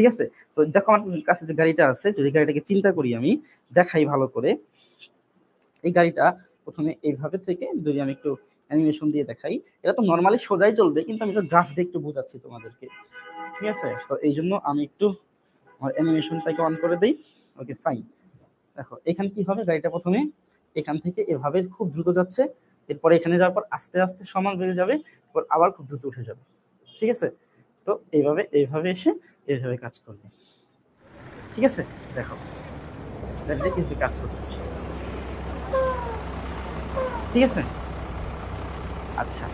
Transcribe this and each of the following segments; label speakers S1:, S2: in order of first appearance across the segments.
S1: ঠিক আছে। তো দেখো আমার কাছে যে গাড়িটা আছে, যদি গাড়িটাকে চিন্তা করি, আমি দেখাই ভালো করে। এই গাড়িটা প্রথমে এইভাবে থেকে যদি আমি একটু অ্যানিমেশন দিয়ে দেখাই, এটা তো নর্মালি সোজাই চলবে, কিন্তু আমি গ্রাফ দিয়ে একটু বোঝাচ্ছি তোমাদেরকে, ঠিক আছে। তো এই জন্য আমি একটু আমার অ্যানিমেশনটাকে অন করে দিই। Okay fine. দেখো এখানে কি হবে, গাড়িটা প্রথমে এখান থেকে এভাবে খুব দ্রুত যাচ্ছে, এরপরে এখানে যাওয়ার পর আস্তে আস্তে সমান বেড়ে যাবে, এরপর আবার খুব দ্রুত উঠে যাবে, ঠিক আছে। তো এইভাবে এসে এইভাবে কাজ করবে, ঠিক আছে। দেখো গাড়িটা কিন্তু কাজ করতেছে, ঠিক আছে। আচ্ছা,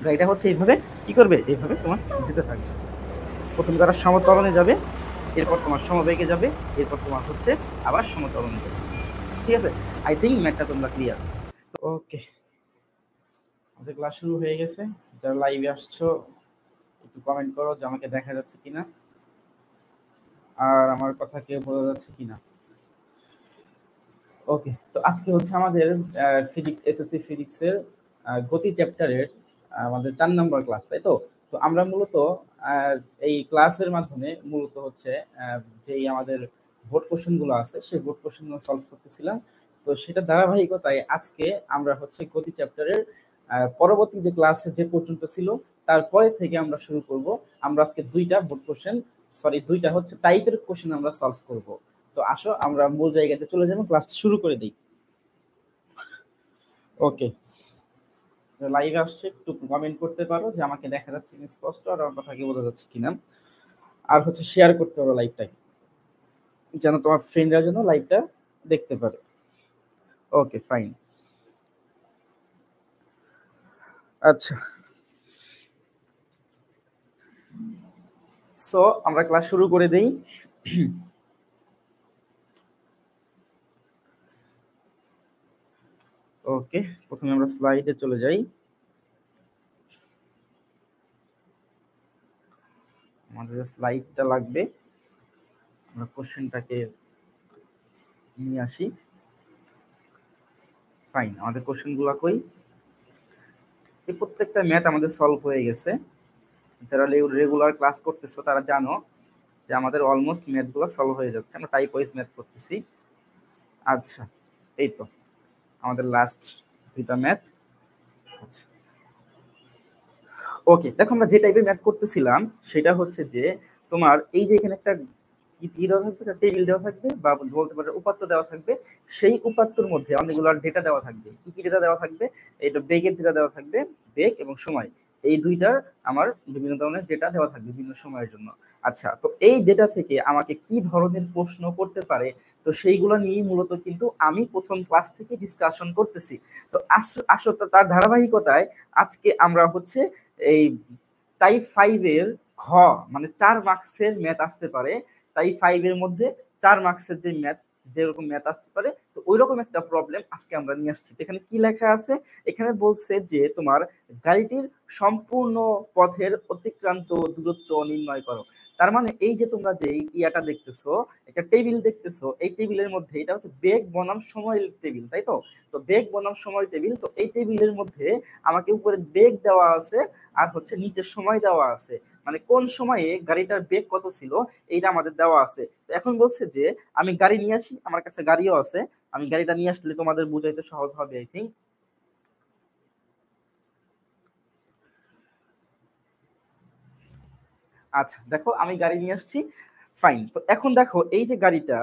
S1: গাড়িটা হচ্ছে এইভাবে কি করবে, এইভাবে তোমার যেতে থাকবে। প্রথম তারা সমতলনে যাবে, এরপর তোমার সমবেগে যাবে, এরপর তোমার হচ্ছে আবার সমতলনে যাবে, ঠিক আছে। আই থিঙ্ক ম্যাথটা তোমরা ক্লিয়ার। ওকে, আমাদের ক্লাস শুরু হয়ে গেছে। যারা লাইভে আসছো একটু কমেন্ট করো যে আমাকে দেখা যাচ্ছে কিনা, আর আমার কথা কেউ বোঝা যাচ্ছে কিনা। ওকে, তো আজকে হচ্ছে আমাদের ফিজিক্স, এসএসসি ফিজিক্সের গতি চ্যাপ্টারের আমাদের 4 নম্বর ক্লাস, তাই তো। তো আমরা মূলত এই ক্লাসের মাধ্যমে মূলত হচ্ছে যেই আমাদের বোর্ড কোশ্চেনগুলো আছে সেই বোর্ড কোশ্চেনগুলো সলভ করতেছিলাম। তো সেটা ধারাবাহিকতায় আজকে আমরা হচ্ছে গতি চ্যাপ্টারের পরবর্তী যে ক্লাসে যে পর্যন্ত ছিল তারপরে থেকে আমরা শুরু করব। আমরা আজকে দুইটা বোর্ড কোশ্চেন, সরি দুইটা হচ্ছে টাইপের কোশ্চেন আমরা সলভ করব। তো আসো আমরা মূল জায়গাতে চলে যাবো, ক্লাসটা শুরু করে দিই। ওকে, লাইভে আসছে একটু কমেন্ট করতে পারো যে আমাকে দেখা যাচ্ছে কিনা স্পষ্ট, আর আমার কথা কি বোঝা যাচ্ছে কিনা, আর হচ্ছে শেয়ার করতে পারো লাইভটাকে, যেন তোমার ফ্রেন্ডরা যেন লাইভটা দেখতে পারে। Okay fine. আচ্ছা, সো আমরা ক্লাস শুরু করে দেই। ওকে, প্রথমে আমরা স্লাইডে চলে যাই। আমাদের স্লাইডটা লাগবে, আমরা কোশ্চেনটাকে নিয়ে আসি। ফাইন, আমাদের কোশ্চেনগুলো কই, এই প্রত্যেকটা ম্যাথ আমাদের সলভ হয়ে গেছে। যারা রেগুলার ক্লাস করতেছো তারা জানো যে আমাদের অলমোস্ট ম্যাথগুলো সলভ হয়ে যাচ্ছে, আমরা টাইপ ওয়াইজ ম্যাথ করতেছি। আচ্ছা, এই তো আমাদের লাস্ট দুইটা ম্যাথ। আচ্ছা ওকে, দেখো আমরা যে টাইপের ম্যাথ করতেছিলাম সেটা হচ্ছে যে তোমার এই যে এখানে একটা কি দেওয়া থাকবে, একটা টেবিল দেওয়া থাকবে বা বলতে পারো উপাত্ত দেওয়া থাকবে, সেই উপাত্তর মধ্যে অনেকগুলো ডেটা দেওয়া থাকবে। কি কি ডেটা দেওয়া থাকবে, এটা বেগের ডেটা দেওয়া থাকবে, বেগ এবং সময়, এই দুইটার আমার বিভিন্ন ধরনের ডেটা দেওয়া থাকবে বিভিন্ন সময়ের জন্য। আচ্ছা, তো এই ডেটা থেকে আমাকে কি ধরনের প্রশ্ন করতে পারে, তো সেইগুলো নিয়ে মূলত কিন্তু আমি প্রথম ক্লাস থেকে ডিসকাশন করতেছি। তো আসলে তার ধারাবাহিকতায় আজকে আমরা হচ্ছে এই টাইপ 5 এর খ, মানে 4 মার্কসের ম্যাথ আসতে পারে, তাই 5 এর মধ্যে 4 মার্কসের যে ম্যাথ, যেরকম ম্যাথ আসতে পারে, তো ওই রকম একটা প্রবলেম আজকে আমরা নিয়ে আসছি। এখানে কি লেখা আছে, এখানে বলছে যে তোমার গাড়িটির সম্পূর্ণ পথের অতিক্রান্ত দূরত্ব নির্ণয় করো। তার মানে এই যে তোমরা যে ইয়াটা দেখতেছো, একটা টেবিল দেখতেছো, এই টেবিলের মধ্যে এটা হচ্ছে বেগ বনাম সময়ের টেবিল, তাই তো। তো বেগ বনাম সময় টেবিল, তো এই টেবিলের মধ্যে আমাকে উপরে বেগ দেওয়া আছে আর হচ্ছে নিচে সময় দেওয়া আছে, মানে কোন সময়ে গাড়িটার বেগ কত ছিল এইটা আমাদের দেওয়া আছে। তো এখন বলছে যে আমি গাড়ি নিয়ে আসি, আমার কাছে গাড়িও আছে, আমি গাড়িটা নিয়ে আসলে তোমাদের বুঝাইতে সহজ হবে আই থিঙ্ক। আচ্ছা দেখো আমি গাড়ি নিয়ে আসছি, ফাইন। তো এখন দেখো এই যে গাড়িটা,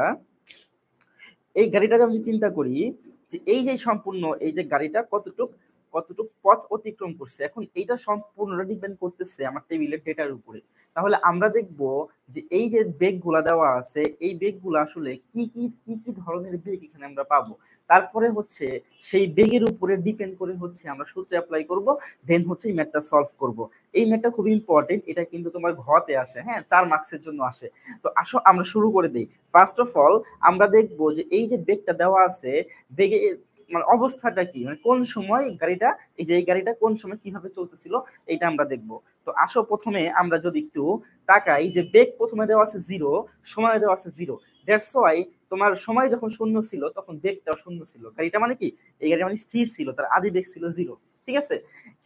S1: এই গাড়িটাকে আমি চিন্তা করি যে এই যে সম্পূর্ণ এই যে গাড়িটা কতটুক কতটুক পথ অতিক্রম করছে, এখন এইটা সম্পূর্ণ ডিপেন্ড করতেছে আমার টেবিলের ডেটার উপরে। তাহলে আমরা দেখব যে এই যে বেগগুলা দেওয়া আছে, এই বেগগুলো আসলে কি কি কি কি ধরনের বেগ এখানে আমরা পাবো। তারপরে হচ্ছে সেই বেগের উপরে ডিপেন্ড করে হচ্ছে আমরা সূত্র অ্যাপ্লাই করব, দেন হচ্ছে এই ম্যাথটা সলভ করব। এই ম্যাথটা খুব ইম্পর্টেন্ট, এটা কিন্তু তোমার ঘতে আসে, হ্যাঁ 4 মার্কসের জন্য আসে। তো আসো আমরা শুরু করে দিই। ফার্স্ট অফ অল আমরা দেখবো যে এই যে বেগটা দেওয়া আছে, বেগে মানে অবস্থাটা কি, মানে কোন সময় গাড়িটা, এই যে এই গাড়িটা কোন সময় কিভাবে চলতেছিল এইটা আমরা দেখব। তো আসো প্রথমে আমরা যদি একটু তাকাই যে বেগ প্রথমে দেওয়া আছে 0, সময় দেওয়া আছে 0, দ্যাটস ওয়াই তোমার সময় যখন শূন্য ছিল তখন বেগটাও শূন্য ছিল। গাড়িটা মানে কি, এই গাড়ি মানে স্থির ছিল, তার আদি বেগ ছিল 0। ঠিক আছে।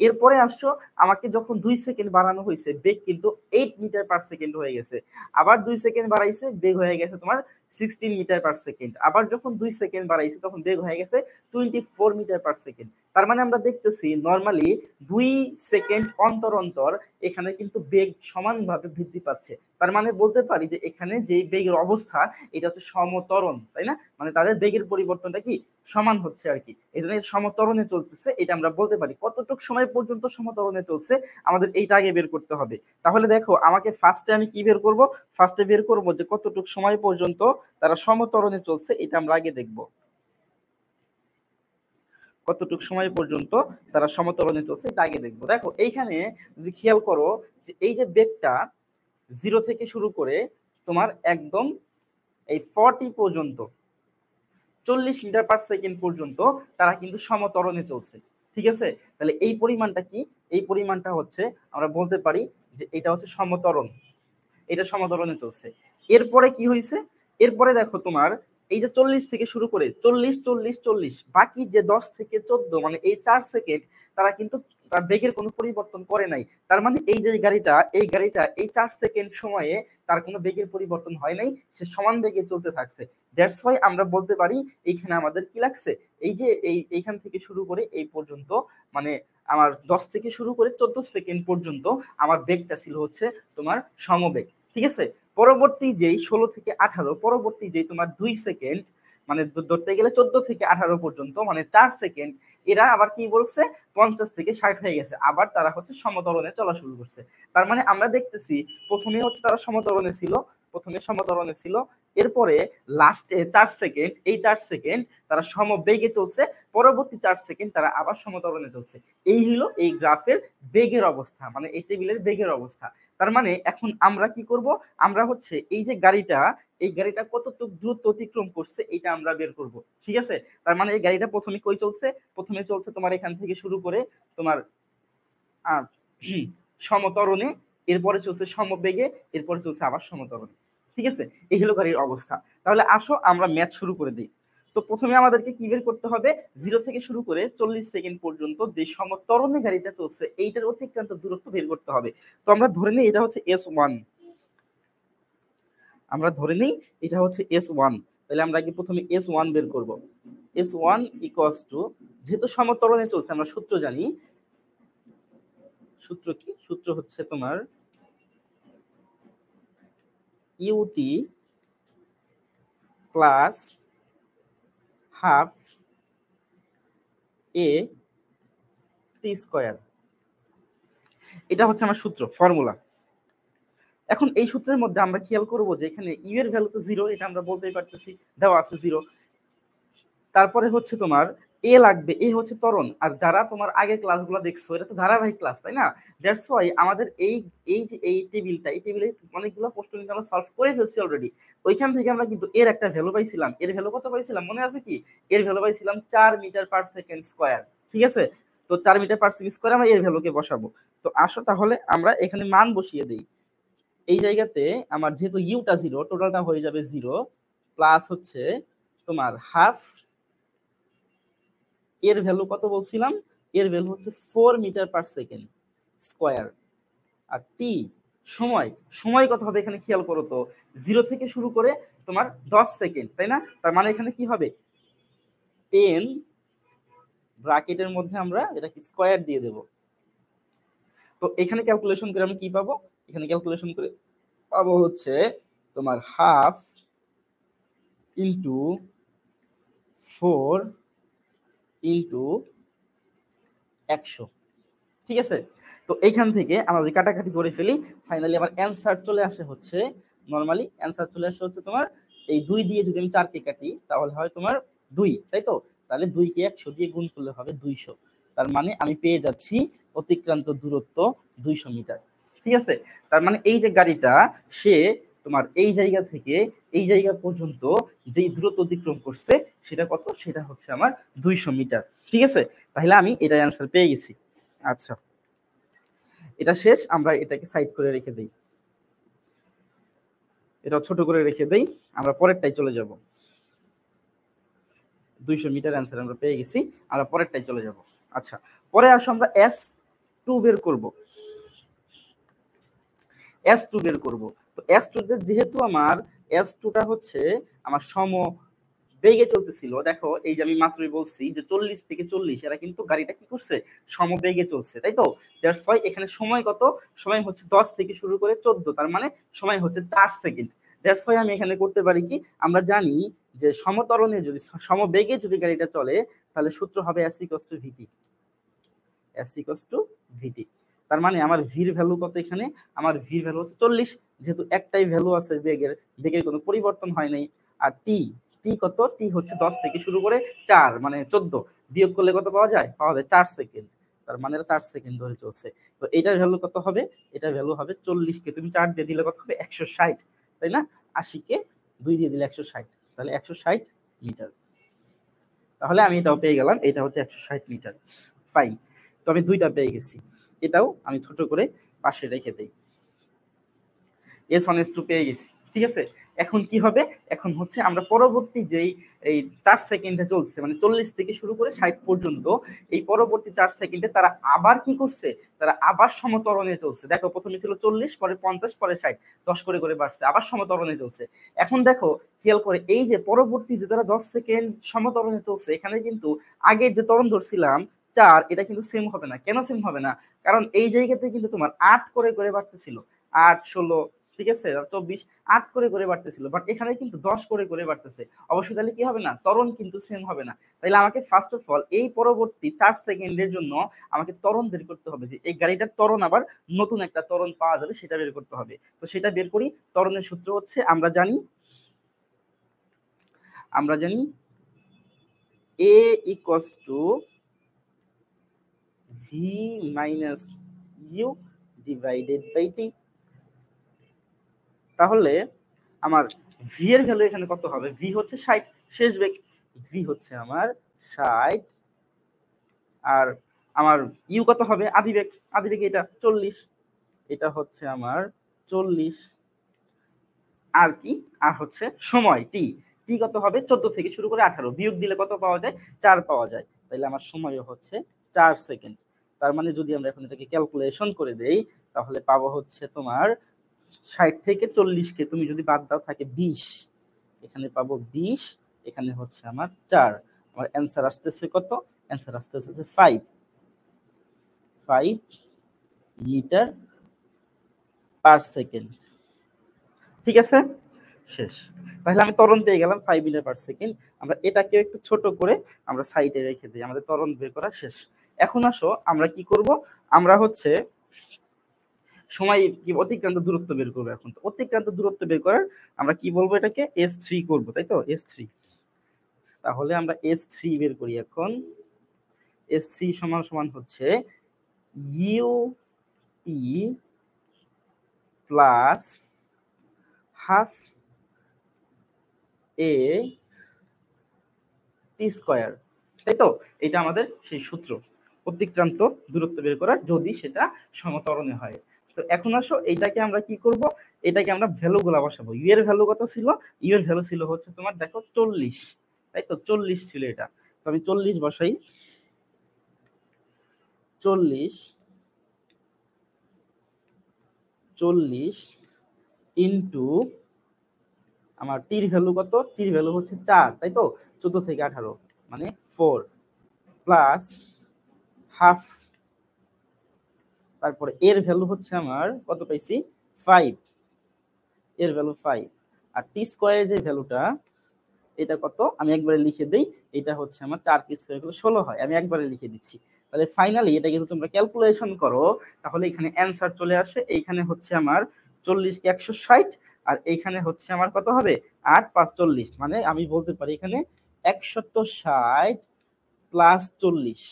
S1: এরপরে আসছো, আমাকে যখন 2 সেকেন্ড বাড়ানো হয়েছে, বেগ কিন্তু 8 মিটার পার সেকেন্ড হয়ে গেছে। আবার 2 সেকেন্ড বাড়াইছে, বেগ হয়ে গেছে তোমার 16 মিটার পার সেকেন্ড। আবার যখন 2 সেকেন্ড বাড়াইছে তখন বেগ হয়ে গেছে 24 মিটার পার সেকেন্ড। তার মানে আমরা দেখতেছি নরমালি 2 সেকেন্ড অন্তর অন্তর এখানে কিন্তু বেগ সমানভাবে বৃদ্ধি পাচ্ছে। তার মানে বলতে পারি যে এখানে যে বেগের অবস্থা এটা হচ্ছে সমত্বরণ, তাই না? মানে তাদের বেগের পরিবর্তনটা কি সমান হচ্ছে আর কি, এই জন্য সমত্বরণে চলতেছে, এটা আমরা বলতে পারি। কতটুকু সময় পর্যন্ত সমত্বরণে চলছে আমাদের এইটা আগে বের করতে হবে। তাহলে দেখো আমাকে ফার্স্টে আমি কি বের করব, ফার্স্টে বের করব যে কতটুকু সময় পর্যন্ত তারা সমত্বরণে চলছে, এটা আমরা আগে দেখব। কতটুকু সময় পর্যন্ত তারা সমত্বরণে চলছে এটা আগে দেখবো। দেখো এইখানে যদি খেয়াল করো যে এই যে বেগটা 0 থেকে শুরু করে তোমার একদম এই 40 পর্যন্ত 40 মিটার পার সেকেন্ড পর্যন্ত তারা কিন্তু সমত্বরণে চলছে। ঠিক আছে, তাহলে এই পরিমাণটা কি, এই পরিমাণটা হচ্ছে আমরা বলতে পারি যে এটা হচ্ছে সমত্বরণ, এটা সমত্বরণে চলছে। এরপরে কি হয়েছে, এরপরে দেখো তোমার এই যে 40 থেকে শুরু করে 40 40 40 বাকি যে 10 থেকে 14 মানে এই 4 সেকেন্ড তারা কিন্তু তার বেগের কোনো পরিবর্তন করে নাই। তার মানে এই যে গাড়িটা এই 4 সেকেন্ড সময়ে তার কোনো বেগের পরিবর্তন হয় নাই, সে সমান বেগে চলতে থাকছে। দ্যাটস ওয়াই আমরা বলতে পারি এইখানে আমাদের কি লাগছে, এই যে এইখান থেকে শুরু করে এই পর্যন্ত মানে আমার 10 থেকে শুরু করে 14 সেকেন্ড পর্যন্ত আমার বেগটা ছিল হচ্ছে তোমার সমবেগ। ঠিক আছে, পরবর্তী যেই 16 থেকে 18 পরবর্তী যেই তোমার 2 সেকেন্ড মানে ধরতে গেলে 14 থেকে 18 পর্যন্ত মানে 4 সেকেন্ড, এরা আবার কি বলছে 50 থেকে 60 হয়ে গেছে, আবার তারা হচ্ছে সমত্বরণে চলা শুরু করছে। তার মানে আমরা দেখতেছি প্রথমে হচ্ছে তারা সমত্বরণে ছিল, প্রথমে সমত্বরণে ছিল, এরপরে লাস্টে 4 সেকেন্ড, এই 4 সেকেন্ড তারা সমবেগে চলছে, পরবর্তী 4 সেকেন্ড তারা আবার সমত্বরণে চলছে। এই হলো এই গ্রাফের বেগের অবস্থা, মানে এই টেবিলের বেগের অবস্থা। তার মানে এখন আমরা কি করব, আমরা হচ্ছে এই যে গাড়িটা, এই গাড়িটা কতটুকু দ্রুত অতিক্রম করছে এটা আমরা বের করব। ঠিক আছে, তার মানে এই গাড়িটা প্রথমে কই চলছে, প্রথমে চলছে তোমার এখান থেকে শুরু করে তোমার সমত্বরণে, এরপরে চলছে সমবেগে, এরপরে চলছে আবার সমত্বরণে। ঠিক আছে, এই হলো গাড়ির অবস্থা। তাহলে আসো আমরা ম্যাথ শুরু করে দিই। তো প্রথমে আমাদেরকে কি বের করতে হবে, 0 থেকে শুরু করে 40 সেকেন্ড পর্যন্ত যে সমত্বরণে গাড়িটা চলছে এইটার অতিক্রান্ত দূরত্ব বের করতে হবে। তো আমরা ধরে নিই এটা হচ্ছে S1, আমরা ধরে নিই এটা হচ্ছে S1। তাহলে আমরা কি প্রথমে S1 বের করব। S1 ইকুয়ালস টু, যেহেতু সমত্বরণে চলছে আমরা সূত্র জানি, সূত্র কি, সূত্র হচ্ছে তোমার ইউটি প্লাস হাফ এ টি স্কয়ার, এটা হচ্ছে আমার সূত্র, ফর্মুলা। এখন এই সূত্রের মধ্যে আমরা খেয়াল করব যে এখানে ইউ এর ভ্যালু তো 0, এটা আমরা বলতেই পারতেছি, দেওয়া আছে 0। তারপরে হচ্ছে তোমার এ লাগবে, এ হচ্ছে ত্বরণ। আর যারা তোমার আগে ক্লাসগুলো দেখছো এটা তো ধারাবাহিক ক্লাস, তাই না? দ্যাটস ওয়াই আমাদের এই যে এই টেবিলটা, এই টেবিলে অনেকগুলো প্রশ্ন কিন্তু আমরা সলভ করে ফেলছি অলরেডি। ওইখান থেকে আমরা কিন্তু এর একটা ভ্যালু পাইছিলাম, এর ভ্যালু কত পাইছিলাম মনে আছে কি, এর ভ্যালু পাইছিলাম 4 মিটার পার সেকেন্ড স্কয়ার। ঠিক আছে, তো 4 মিটার পার সেকেন্ড স্কয়ার আমরা এর ভ্যালুকে বসাবো। তো আসো তাহলে আমরা এখানে মান বসিয়ে দেই। এই জায়গাতে আমার যেহেতু ইউটা 0, টোটালটা হয়ে যাবে 0 প্লাস হচ্ছে তোমার হাফ, এর ভ্যালু কত বলছিলাম, এর ভ্যালু হচ্ছে 4 মিটার পার সেকেন্ড স্কয়ার। আর টি সময়, সময় কত হবে এখানে খেয়াল করো তো, 0 থেকে শুরু করে তোমার 10 সেকেন্ড, তাই না? তার মানে এখানে কি হবে 10 ব্র্যাকেটের মধ্যে আমরা এটা কি স্কয়ার দিয়ে দেব। তো এখানে ক্যালকুলেশন করে আমি কি পাবো, এখানে ক্যালকুলেশন করে পাবো হচ্ছে তোমার হাফ ইন্টু 4 ইন্টু 100। ঠিক আছে, তো এইখান থেকে আমরা যদি কাটাকাটি করে ফেলি, ফাইনালি আমার অ্যান্সার চলে আসে হচ্ছে, নরমালি অ্যান্সার চলে আসে হচ্ছে তোমার এই 2 দিয়ে যদি আমি 4 কে কাটি তাহলে হয় তোমার 2, তাই তো? তাহলে 2 কে 100 দিয়ে গুণ করলে হবে 200। তার মানে আমি পেয়ে যাচ্ছি অতিক্রান্ত দূরত্ব 200 মিটার। ঠিক আছে, তার মানে এই যে গাড়িটা সে তোমার এই জায়গা থেকে এই জায়গা পর্যন্ত যেই দূরত্ব অতিক্রম করছে সেটা কত, সেটা হচ্ছে আমার 200 মিটার। ঠিক আছে, তাহলে আমি এটার অ্যান্সার পেয়ে গেছি। আচ্ছা, এটা শেষ, আমরা এটাকে সাইড করে রেখে দেই, এটা ছোট করে রেখে দেই, আমরা পরেরটাই চলে যাব। 200 মিটার অ্যান্সার আমরা পেয়ে গেছি, আমরা পরেরটাই চলে যাব। আচ্ছা, পরে আসো আমরা S2 বের করব। S2 বের করব। তো S2 যেহেতু আমার S2টা হচ্ছে আমার সম বেগে চলতেছিল, দেখো এই যে আমি মাত্রই বলছি যে 40 থেকে 40 এরা কিন্তু গাড়িটা কি করছে, সমবেগে চলছে, তাই তো। দ্যাটস ওয়াই এখানে সময় কত, সময় হচ্ছে 10 থেকে শুরু করে 14, তার মানে সময় হচ্ছে 4 সেকেন্ড। দ্যাটস ওয়াই আমি এখানে করতে পারি কি, আমরা জানি যে সমত্বরণে যদি সমবেগে যদি গাড়িটা চলে তাহলে সূত্র হবে s = vt, s = vt। তার মানে আমার ভির ভ্যালু কত, এখানে আমার ভির ভ্যালু হচ্ছে 40, যেহেতু একটাই ভ্যালু আছে বেগের, বেগের কোনো পরিবর্তন হয় নাই। আর টি, টি কত, টি হচ্ছে 10 থেকে শুরু করে 4 মানে 14, বিয়োগ করলে কত পাওয়া যায়, পাওয়া যায় 4 সেকেন্ড। তার মানে 4 সেকেন্ড ধরে চলছে। তো এটার ভ্যালু কত হবে, এটার ভ্যালু হবে 40 কে তুমি 4 দিয়ে দিলে কত হবে 160, তাই না। 80 কে 2 দিয়ে দিলে 160, তাহলে 160 মিটার। তাহলে আমি এটাও পেয়ে গেলাম, এটা হচ্ছে 160 মিটার। ফাইন, তো আমি দুইটা পেয়ে গেছি, এটাও আমি ছোট করে পাশে রেখে দেই। S1 S2 পেয়ে গেছি, ঠিক আছে। এখন কি হবে, এখন হচ্ছে আমরা পরবর্তী যেই এই 4 সেকেন্ডে চলছে, মানে 40 থেকে শুরু করে 60 পর্যন্ত, এই পরবর্তী 4 সেকেন্ডে তারা আবার কি করছে, তারা আবার সমত্বরণে চলছে। দেখো প্রথমে ছিল 40, পরে 50, পরে 60, 10 করে করে বাড়ছে, আবার সমত্বরণে চলছে। এখন দেখো খেয়াল করে, এই যে পরবর্তী যে তারা 10 সেকেন্ড সমত্বরণে চলছে, এখানে কিন্তু আগের যে ত্বরণ ধরছিলাম 4, এটা কিন্তু সেম হবে না। কেন সেম হবে না, কারণ এই জায়গাতে কিন্তু তোমার 8 করে করে বাড়তেছিল, 8, 16, ঠিক আছে, 24, 8 করে করে বাড়তেছিল, বাট এখানে কিন্তু 10 করে করে বাড়তেছে। অবশ্যই তাহলে কি হবে না, ত্বরণ কিন্তু সেম হবে না। তাহলে আমাকে ফার্স্ট অফ অল এই পরবর্তী 4 সেকেন্ডের জন্য আমাকে ত্বরণ বের করতে হবে, যে এই গাড়িটার ত্বরণ আবার নতুন একটা ত্বরণ পাওয়া যাবে, সেটা বের করতে হবে। তো সেটা বের করি। ত্বরণের সূত্র হচ্ছে আমরা জানি a equals to v minus u divided by t। তাহলে আমার ভি এর ভ্যালু এখানে কত হবে, ভি হচ্ছে 60, শেষ বেগ, ভি হচ্ছে আমার 60, আর আমার ইউ কত হবে, আদি বেগ, আদি বেগ এটা 40, এটা হচ্ছে আমার 40, আর কি, আর হচ্ছে সময় টি, টি কত হবে 14 থেকে শুরু করে 18, বিয়োগ দিলে কত পাওয়া যায়, 4 পাওয়া যায়। তাহলে আমার সময়ও হচ্ছে 4 সেকেন্ড। তার মানে যদি আমরা এখন এটাকে ক্যালকুলেশন করে দেই, তাহলে পাবো হচ্ছে তোমার 60 থেকে 40 কে তুমি যদি বাদ দাও থাকে 20, এখানে পাবো 20, এখানে হচ্ছে আমার 4, আমার অ্যান্সার আসতেছে কত, অ্যান্সার আসতেছে 5 মিটার পার সেকেন্ড। ঠিক আছে, শেষ। তাহলে আমি ত্বরণ পেয়ে গেলাম 5 মিটার পার সেকেন্ড। আমরা এটাকে একটু ছোট করে আমরা সাইডে রেখে দিই, আমাদের ত্বরণ বের করা শেষ। এখন আসো আমরা কি করব, আমরা হচ্ছে সময় কি অতিক্রান্ত দূরত্ব বের করবো। এখন তো অতিক্রান্ত দূরত্ব বের করার আমরা কি বলবো, এটাকে S3 করব, তাই তো, S3। তাহলে আমরা S3 বের করি। এখন S3 সমান সমান হচ্ছে UT plus half A T square, তাই তো। এটা আমাদের সেই সূত্র, অতিক্রান্ত দূরত্ব বের করার, যদি সেটা সমত্বরণে হয়। তো এখন আসো এইটাকে আমরা কি করব, এটাকে আমরা ভ্যালু গুলা বসাবো। ইউ এর ভ্যালু কত ছিল, ইউ এর ভ্যালু ছিল হচ্ছে তোমার দেখো 40, তাই তো, 40 ছিল এটা। তো আমি 40 বসাই, 40 ইন্টু আমার টির ভ্যালু কত, টির ভ্যালু হচ্ছে 4, তাই তো, 14 থেকে 18 মানে 4 প্লাস হাফ, তারপরে এর ভ্যালু হচ্ছে আমার কত পাইছি 5, এর ভ্যালু 5, আর টি স্কয়ারের যে ভ্যালুটা এটা কত আমি একবারে লিখে দেই, এটা হচ্ছে আমার 4 টি স্কয়ার করলে 16 হয়, আমি একবারে লিখে দিচ্ছি। তাহলে ফাইনালি এটা কিন্তু তোমরা ক্যালকুলেশন করো, তাহলে এখানে অ্যানসার চলে আসে। এইখানে হচ্ছে আমার 40 কে 160, আর এইখানে হচ্ছে আমার কত হবে 8 5 40, মানে আমি বলতে পারি এখানে 160 প্লাস 40,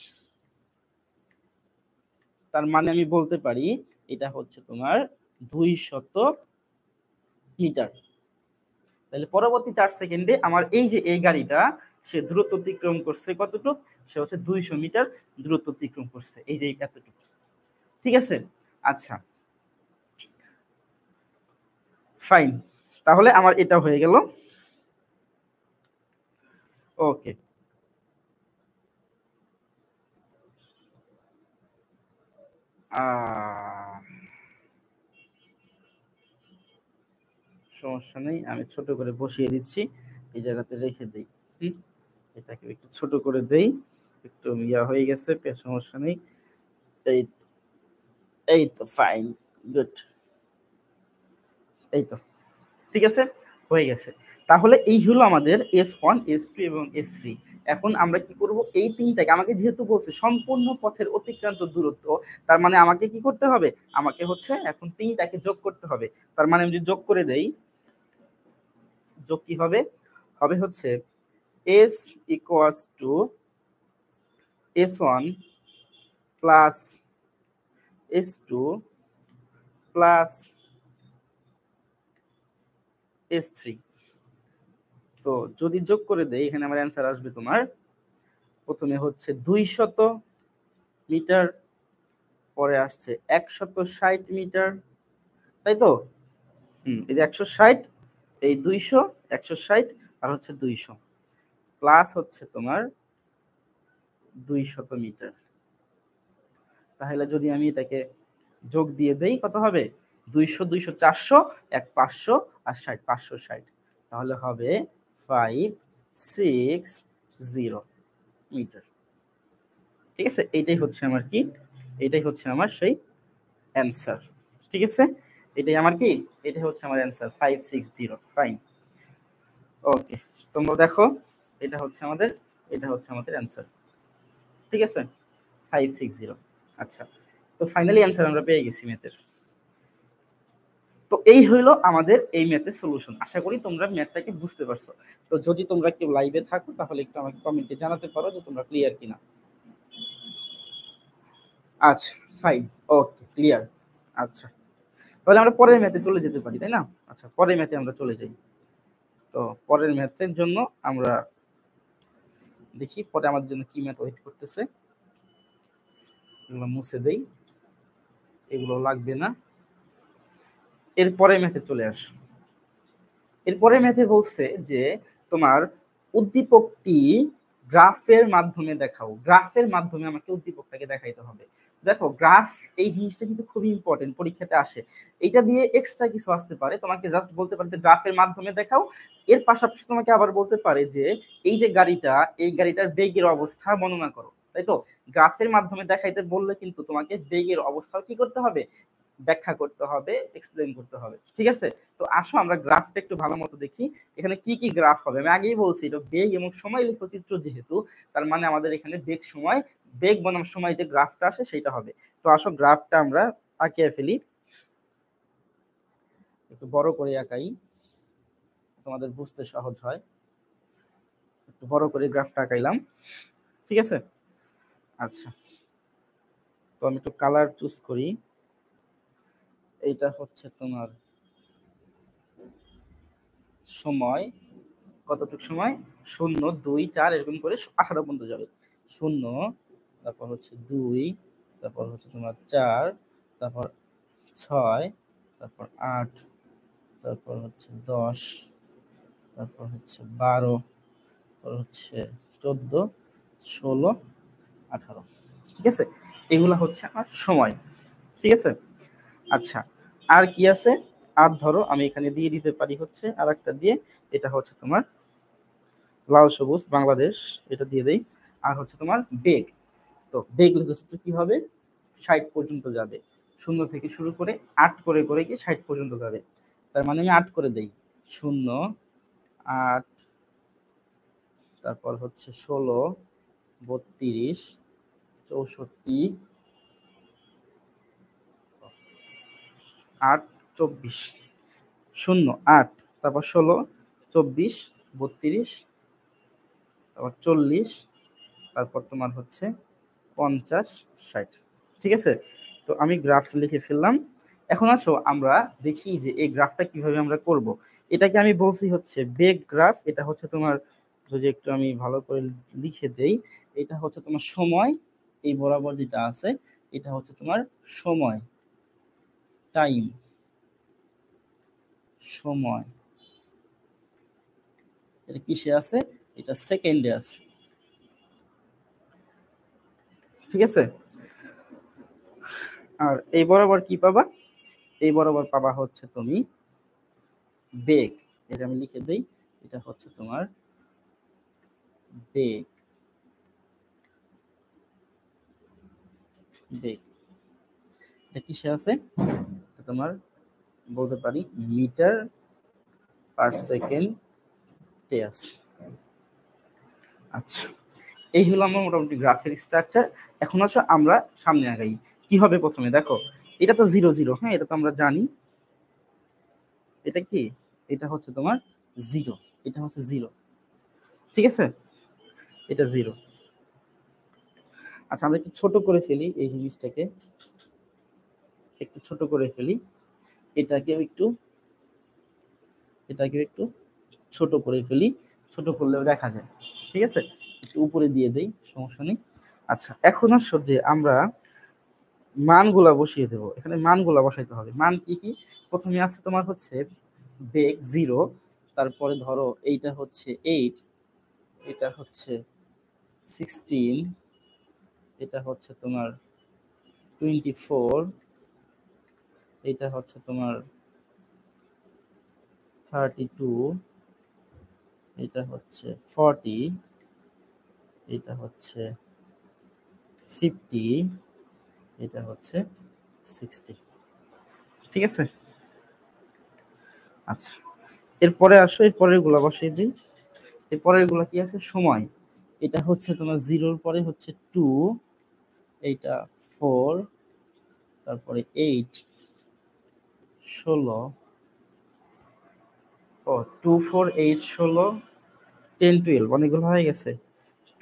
S1: তার মানে আমি বলতে পারি এটা হচ্ছে তোমার 200 মিটার। তাহলে পরবর্তী 4 সেকেন্ডে আমার এই যে এই গাড়িটা সে দূরত্ব অতিক্রম করছে কতটুকু, সে হচ্ছে 200 মিটার দূরত্ব অতিক্রম করছে, এই যে এতটুকু। ঠিক আছে, আচ্ছা ফাইন, তাহলে আমার এটা হয়ে গেল। ওকে, সমস্যা নেই, আমি ছোট করে বসিয়ে দিচ্ছি, এই জায়গাতে রেখে দিই। এটাকে একটু ছোট করে দেই, একটু ইয়া হয়ে গেছে, সমস্যা নেই। এই এই তো ফাইন, গুড, এই তো ঠিক আছে, হয়ে গেছে। তাহলে এই হলো আমাদের S1, S2 এবং S3। এখন আমরা কি করব, এই তিনটাকে, আমাকে যেহেতু বলছে সম্পূর্ণ পথের অতিক্রান্ত দূরত্ব, তার মানে আমাকে কি করতে হবে, আমাকে হচ্ছে এখন তিনটাকে যোগ করতে হবে। তার মানে আমি যদি যোগ করে দেই, যোগ কি হবে, হবে হচ্ছে S equals to S1 plus S2 plus S3। তো যদি যোগ করে দেই, এখানে আমার অ্যান্সার আসবে তোমার, প্রথমে হচ্ছে 200 মিটার, পরে আসছে 160 মিটার, তাই তো? এই যে 160, এই 200, 160 আর হচ্ছে 200, প্লাস হচ্ছে তোমার 200 মিটার। তাহলে যদি আমি এটাকে যোগ দিয়ে দেই, কত হবে, 200 200 400, 500 আর 60 560, তাহলে হবে 560 মিটার। ঠিক আছে, এইটাই হচ্ছে আমার কি, এটাই হচ্ছে আমার সেই অ্যান্সার। ঠিক আছে, এটাই আমার কি, এটাই হচ্ছে আমার অ্যান্সার 560। ফাইন, ওকে, তোমরা দেখো, এটা হচ্ছে আমাদের, এটা হচ্ছে আমাদের অ্যান্সার। ঠিক আছে, 560। আচ্ছা, তো ফাইনালি অ্যান্সার আমরা পেয়ে গেছি ম্যাথের। তো এই হইলো আমাদের এই ম্যাথের সলিউশন। আশা করি তোমরা ম্যাথটাকে বুঝতে পারছো। তো যদি তোমরা কেউ লাইভে থাকো, তাহলে একটু আমাকে কমেন্টে জানাতে পারো যে তোমরা ক্লিয়ার কিনা। আচ্ছা, ফাইন, ওকে, ক্লিয়ার। আচ্ছা, তাহলে আমরা পরের ম্যাথে চলে যেতে পারি, তাই না? আচ্ছা, পরের ম্যাথে আমরা চলে যাই। তো পরের ম্যাথের জন্য আমরা দেখি পরে আমাদের জন্য কি ম্যাথ ওয়েট করতেছে। এগুলো মুছে দেই, এগুলো লাগবে না। এরপরে ম্যাথে চলে আসো। এরপরে ম্যাথে বলছে যে তোমার উদ্দীপকটি গ্রাফের মাধ্যমে দেখাও। গ্রাফের মাধ্যমে আমাকে উদ্দীপকটাকে দেখাইতে হবে। দেখো, গ্রাফ এই জিনিসটা কিন্তু খুবই ইম্পর্টেন্ট, পরীক্ষাতে আসে। এটা দিয়ে এক্সট্রা কিছু আসতে পারে, তোমাকে জাস্ট বলতে পারে যে গ্রাফের মাধ্যমে দেখাও। এর পাশাপাশি তোমাকে আবার বলতে পারে যে এই যে গাড়িটা, এই গাড়িটার বেগের অবস্থা বর্ণনা করো, তাই তো? গ্রাফের মাধ্যমে দেখাইতে বললে কিন্তু তোমাকে বেগের অবস্থা কি করতে হবে, ব্যাখ্যা করতে হবে, এক্সপ্লেইন করতে হবে। ঠিক আছে, তো আসো আমরা গ্রাফটা একটু ভালো মতো দেখি। এখানে কি কি গ্রাফ হবে, আমি আগেই বলছি এটা বেগ এবং সময় লেখচিত্র যেহেতু, তার মানে আমাদের এখানে বেগ সময়, বেগ বনাম সময় যে গ্রাফটা আসে সেটা হবে। তো আসো গ্রাফটা আমরা আঁকিয়ে ফেলি, একটু বড় করে আঁকাই, তোমাদের বুঝতে সহজ হয়। একটু বড় করে গ্রাফটা আঁকাইলাম, ঠিক আছে। আচ্ছা, তো আমি একটু কালার চুজ করি। এইটা হচ্ছে তোমার সময়, কতটুকু সময়, 0 2 4 এরকম করে 18 পর্যন্ত যাবে। 0, তারপর হচ্ছে 2, তারপর হচ্ছে তোমার 4, তারপর 6, তারপর 8, তারপর হচ্ছে 10, তারপর হচ্ছে 12, তারপর হচ্ছে 14, 16, 18। ঠিক আছে, এগুলা হচ্ছে আমার সময়। ঠিক আছে, আচ্ছা, আর কি আছে, আর ধরো আমি এখানে দিয়ে দিতে পারি হচ্ছে আর একটা দিয়ে, এটা হচ্ছে তোমার লাল সবুজ বাংলাদেশ, এটা দিয়ে দেই। আর হচ্ছে তোমার বেগ, তো বেগ লেখচিত্র কি হবে, 60 পর্যন্ত যাবে, 0 থেকে শুরু করে 8 করে করে গিয়ে 60 পর্যন্ত যাবে। তার মানে আমি 8 করে দেই, 0 8, তারপর হচ্ছে 16 32 64 8 24, 0 8, তারপর 16 24 32, তারপর 40, তারপর তোমার হচ্ছে 50 60। ঠিক আছে, তো আমি গ্রাফ লিখে ফেললাম। এখন আসো আমরা দেখি যে এই গ্রাফটা কিভাবে আমরা করব। এটাকে আমি বলছি হচ্ছে বেগ গ্রাফ। এটা হচ্ছে তোমার, যদি একটু আমি ভালো করে লিখে দেই, এটা হচ্ছে তোমার সময়, এই বরাবর যেটা আছে এটা হচ্ছে তোমার সময়, টাইম, সময়। এটা কিসে আছে, এটা সেকেন্ডে আছে। ঠিক আছে, আর এই বরাবর কি পাবা, এই বরাবর পাবা হচ্ছে তুমি বেগ। এটা আমি লিখে দেই, এটা হচ্ছে তোমার বেগ। বেগ এটা কিসে আছে, তোমার বলতে পারি মিটার পার সেকেন্ডে আছে। আচ্ছা, এই হলো আমার মোটামুটি গ্রাফের স্ট্রাকচার। এখন আসো আমরা সামনে আগাই। কি হবে প্রথমে দেখো, এটা তো 0 0, হ্যাঁ এটা তো আমরা জানি। এটা কি, এটা হচ্ছে তোমার 0, এটা হচ্ছে 0, ঠিক আছে, এটা 0। আচ্ছা, আমরা একটু ছোট করে ফেলি এই জিনিসটাকে, একটু ছোট করে ফেলি, এটাকেও একটু ছোট করে ফেলি, ছোট করলেও দেখা যায়, ঠিক আছে, একটু উপরে দিয়ে দেই, সমস্যা নেই। আচ্ছা, এখন আসো যে আমরা মানগুলা বসিয়ে দেব, এখানে মানগুলা বসাইতে হবে। মান কি কি, প্রথমে আছে তোমার হচ্ছে বেগ 0, তারপরে ধরো এইটা হচ্ছে 8, এটা হচ্ছে 16, এটা হচ্ছে তোমার 24, এটা হচ্ছে তোমার 32, এটা হচ্ছে 40, এটা হচ্ছে 50, এটা হচ্ছে 60, ঠিক আছে। আচ্ছা, এরপরে আসো, এরপরের গুলা বসিয়ে দিই। এরপরের গুলা কি আছে, সময়। এটা হচ্ছে তোমার 0-র পরে হচ্ছে 2, এইটা 4, তারপরে 8, 16, 2 4 8 16, 10 12, অনেকগুলো হয়ে গেছে।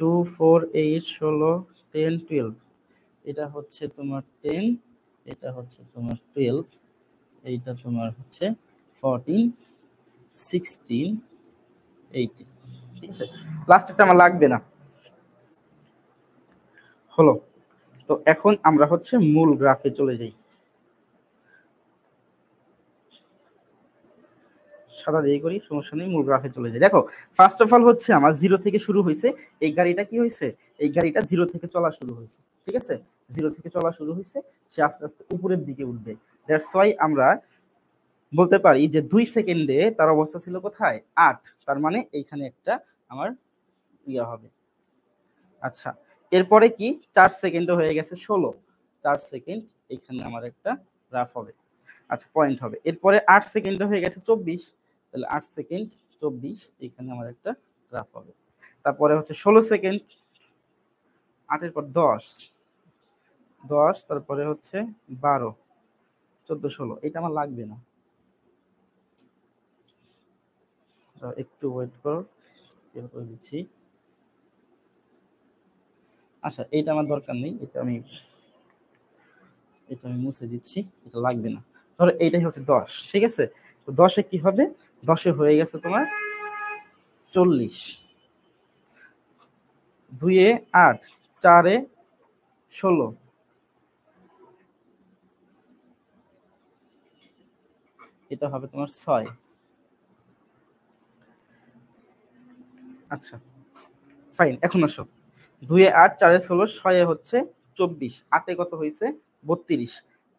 S1: 2 4 8 16, 10 12, এটা হচ্ছে তোমার 10, এটা হচ্ছে তোমার 12, এইটা তোমার হচ্ছে 14, 16, 18, ঠিক আছে। লাস্টেরটা আমার লাগবে না, হলো। তো এখন আমরা হচ্ছে মূল গ্রাফে চলে যাই। সাদা দিয়ে করি, সমস্যা নেই, মূল গ্রাফে চলে যাই। দেখো, ফার্স্ট অফ অল হচ্ছে আমার 0 থেকে শুরু হয়েছে, এই গাড়িটা কি হয়েছে, এই গাড়িটা 0 থেকে চলা শুরু হয়েছে, ঠিক আছে, 0 থেকে চলা শুরু হয়েছে, সে আস্তে আস্তে উপরের দিকে উঠবে। দ্যাটস ওয়াই আমরা বলতে পারি যে 2 সেকেন্ডে তার অবস্থা ছিল কোথায়, 8, তার মানে এইখানে একটা আমার ইয়া হবে। আচ্ছা, এরপরে কি 4 সেকেন্ডে হয়ে গেছে 16, 4 সেকেন্ড এখানে আমার একটা গ্রাফ হবে, আচ্ছা পয়েন্ট হবে। এরপরে 8 সেকেন্ডে হয়ে গেছে 24, তাহলে 8 সেকেন্ড 24 এখানে আমার একটা গ্রাফ হবে। তারপরে হচ্ছে 16 সেকেন্ড, 8-এর পর 10, 10, তারপরে হচ্ছে 12, 14 16, এটা আমার লাগবে না, একটু ওয়েট করো, বের করে দিচ্ছি। আচ্ছা, এটা আমার দরকার নেই, এটা আমি মুছে দিচ্ছি, এটা লাগবে না। ধরো এইটাই হচ্ছে 10, ঠিক আছে। তো 10-এ কি হবে, 10-এ হয়ে গেছে তোমার 40, 2-এ 8, 4-এ 16, এটা হবে তোমার 6। আচ্ছা ফাইন, এখন আসো 2-এ 8, 4-এ 16, 6-এ হচ্ছে 24, 8-এ কত হয়েছে 32,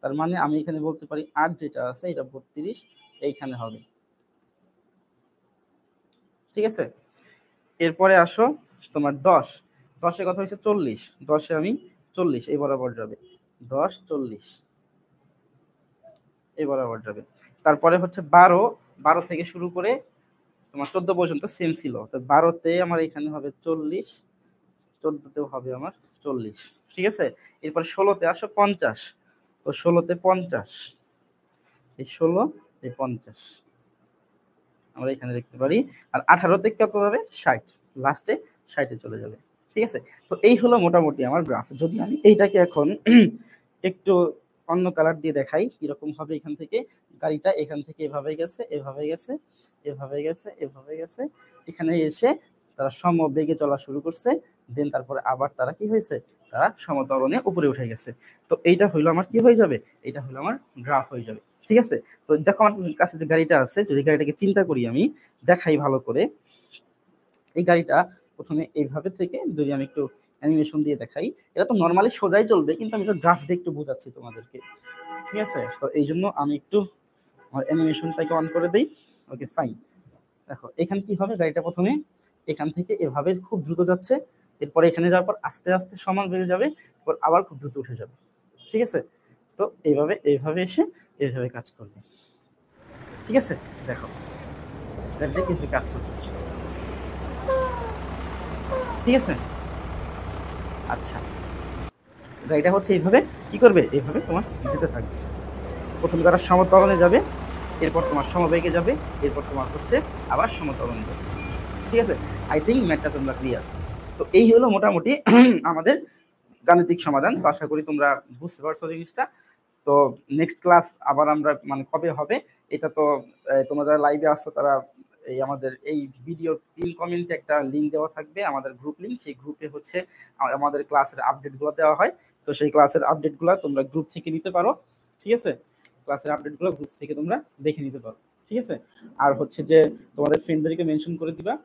S1: তার মানে আমি এখানে বলতে পারি 8 যেটা আছে এটা 32 এইখানে হবে, ঠিক আছে। এরপরে আসো তোমার 10, 10-এ কত হয়েছে 40, 10-এ আমি 40 এই বরাবর যাবে, 10 40 এই বরাবর যাবে। তারপরে হচ্ছে 12, 12 থেকে শুরু করে তোমার 14 পর্যন্ত সেম ছিল, তো 12-তে আমার এখানে হবে 40, 14-তেও হবে আমার 40, ঠিক আছে। এরপরে 16-তে আসো 50, তো 16-তে 50, এই 16 এই 50 আমরা এখানে দেখতে পারি। আর 18-তে কত যাবে 60, লাস্টে 60-এ চলে যাবে, ঠিক আছে। তো এই হলো মোটামুটি আমার গ্রাফ। যদি আমি এইটাকে এখন একটু অন্য কালার দিয়ে দেখাই কিরকম হবে, এখান থেকে গাড়িটা এখান থেকে এভাবে গেছে, এভাবে গেছে, এভাবে গেছে, এভাবে গেছে, এখানে এসে তারা সমবেগে চলা শুরু করছে, দেন তারপরে আবার তারা কি হয়েছে, তারা সমতলনে উপরে উঠে গেছে। তো এইটা হইলো আমার কি হয়ে যাবে, এটা হলো আমার গ্রাফ হয়ে যাবে, ঠিক আছে। তো দেখো আমার কাছে যে গাড়িটা আছে, যদি গাড়িটাকে চিন্তা করি আমি, দেখাই ভালো করে। এই গাড়িটা প্রথমে এইভাবে থেকে যদি আমি একটু অ্যানিমেশন দিয়ে দেখাই, এটা তো নর্মালি সোজাই চলবে, কিন্তু আমি গ্রাফ দিয়ে একটু বোঝাচ্ছি তোমাদেরকে, ঠিক আছে? তো এই জন্য আমি একটু আমার অ্যানিমেশনটাকে অন করে দিই। Okay fine. দেখো এখানে কি হবে, গাড়িটা প্রথমে এখান থেকে এভাবে খুব দ্রুত যাচ্ছে, এরপরে এখানে যাওয়ার পর আস্তে আস্তে সমান বেড়ে যাবে, এরপর আবার খুব দ্রুত উঠে যাবে, ঠিক আছে? তো এইভাবে এসে এইভাবে কাজ করবে, ঠিক আছে? দেখো গাড়িটা কিন্তু কাজ করতেছে, ঠিক আছে? আচ্ছা, গাড়িটা হচ্ছে এইভাবে কি করবে, এইভাবে তোমার যেতে থাকবে। প্রথম তারা সমতলনে যাবে, এরপর তোমার সমবেগে যাবে, এরপর তোমার হচ্ছে আবার সমতলনে যাবে, ঠিক আছে? আই থিঙ্ক ম্যাথটা তোমরা ক্লিয়ার। তো এই হলো মোটামুটি আমাদের গাণিতিক সমাধান। তো আশা করি তোমরা বুঝতে পারছো জিনিসটা। তো নেক্সট ক্লাস আবার আমরা মানে কবে হবে এটা তো তোমরা যারা লাইভে আসছো তারা এই আমাদের এই ভিডিও পিন কমেন্টে একটা লিঙ্ক দেওয়া থাকবে, আমাদের গ্রুপ লিঙ্ক। সেই গ্রুপে হচ্ছে আমাদের ক্লাসের আপডেটগুলো দেওয়া হয়। তো সেই ক্লাসের আপডেটগুলো তোমরা গ্রুপ থেকে নিতে পারো, ঠিক আছে? ক্লাসের আপডেটগুলো গ্রুপ থেকে তোমরা দেখে নিতে পারো, ঠিক আছে? আর হচ্ছে যে তোমাদের ফ্রেন্ডদেরকে মেনশন করে দিবা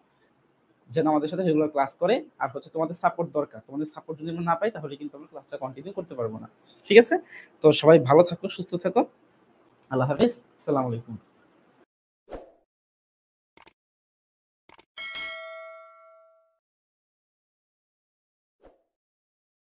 S1: যেন আমাদের সাথে রেগুলার ক্লাস করে। আর হচ্ছে তোমাদের সাপোর্ট দরকার, তোমাদের সাপোর্ট যদি আমরা না পাই তাহলে কিন্তু আমরা ক্লাসটা কন্টিনিউ করতে পারবো না, ঠিক আছে? তো সবাই ভালো থাকো, সুস্থ থাকো, আল্লাহ হাফেজ, আসসালামু আলাইকুম।